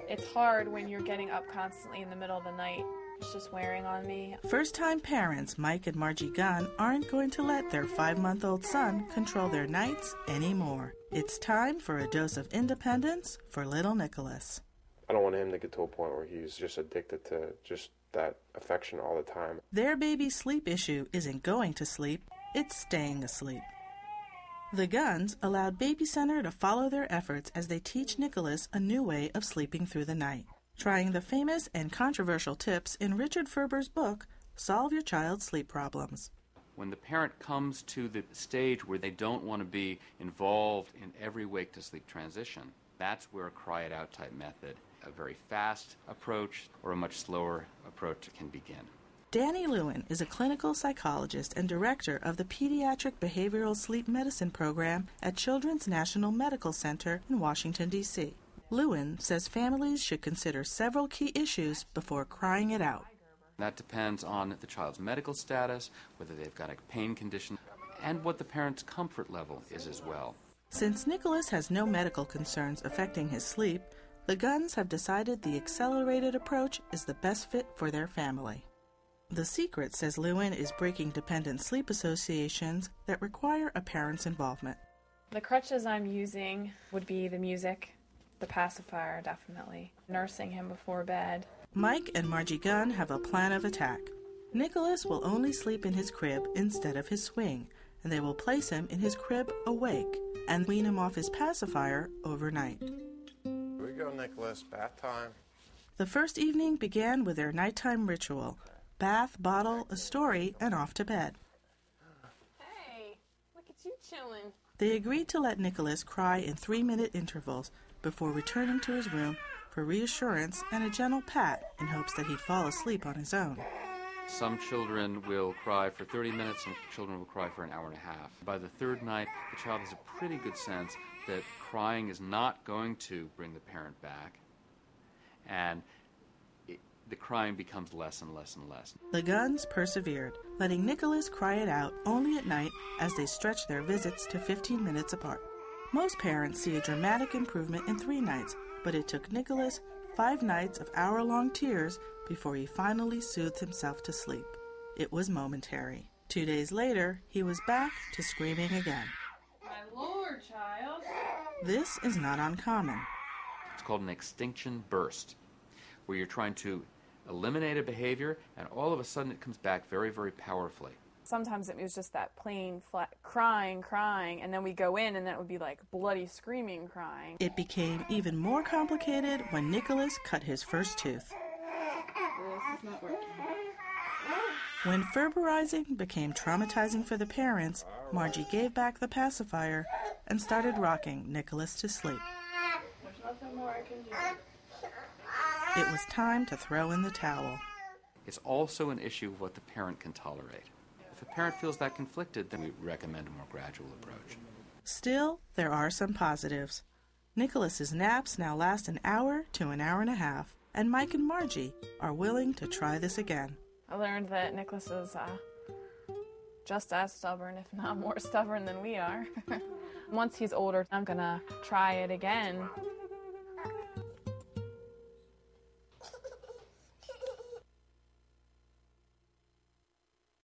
It's hard when you're getting up constantly in the middle of the night. It's just wearing on me. First-time parents Mike and Margie Gunn aren't going to let their 5-month-old son control their nights anymore. It's time for a dose of independence for little Nicholas. I don't want him to get to a point where he's just addicted to just that affection all the time. Their baby's sleep issue isn't going to sleep, it's staying asleep. The Gunns allowed Baby Center to follow their efforts as they teach Nicholas a new way of sleeping through the night, trying the famous and controversial tips in Richard Ferber's book, Solve Your Child's Sleep Problems. When the parent comes to the stage where they don't want to be involved in every wake-to-sleep transition, that's where a cry-it-out type method, a very fast approach or a much slower approach, can begin. Danny Lewin is a clinical psychologist and director of the Pediatric Behavioral Sleep Medicine Program at Children's National Medical Center in Washington, D.C. Lewin says families should consider several key issues before crying it out. That depends on the child's medical status, whether they've got a pain condition, and what the parent's comfort level is as well. Since Nicholas has no medical concerns affecting his sleep, the Gunns have decided the accelerated approach is the best fit for their family. The secret, says Lewin, is breaking dependent sleep associations that require a parent's involvement. The crutches I'm using would be the music, the pacifier, definitely, nursing him before bed. Mike and Margie Gunn have a plan of attack. Nicholas will only sleep in his crib instead of his swing, and they will place him in his crib awake and wean him off his pacifier overnight. Here we go, Nicholas. Bath time. The first evening began with their nighttime ritual. Bath, bottle, a story, and off to bed. Hey, look at you chilling. They agreed to let Nicholas cry in 3-minute intervals before returning to his room for reassurance and a gentle pat in hopes that he'd fall asleep on his own. Some children will cry for 30 minutes, some children will cry for an hour and a half. By the third night, the child has a pretty good sense that crying is not going to bring the parent back, and the crying becomes less and less and less. The Gunns persevered, letting Nicholas cry it out only at night as they stretched their visits to 15 minutes apart. Most parents see a dramatic improvement in 3 nights, but it took Nicholas 5 nights of hour-long tears before he finally soothed himself to sleep. It was momentary. 2 days later, he was back to screaming again. My Lord, child. This is not uncommon. It's called an extinction burst, where you're trying to eliminate a behavior, and all of a sudden it comes back very, very powerfully. Sometimes it was just that plain, flat crying, and then we go in and then it would be like bloody screaming crying. It became even more complicated when Nicholas cut his first tooth. This is not working. When Ferberizing became traumatizing for the parents, Margie gave back the pacifier and started rocking Nicholas to sleep. There's nothing more I can do. It was time to throw in the towel. It's also an issue of what the parent can tolerate. If a parent feels that conflicted, then we recommend a more gradual approach. Still, there are some positives. Nicholas's naps now last an hour to an hour and a half, and Mike and Margie are willing to try this again. I learned that Nicholas is just as stubborn, if not more stubborn than we are. Once he's older, I'm going to try it again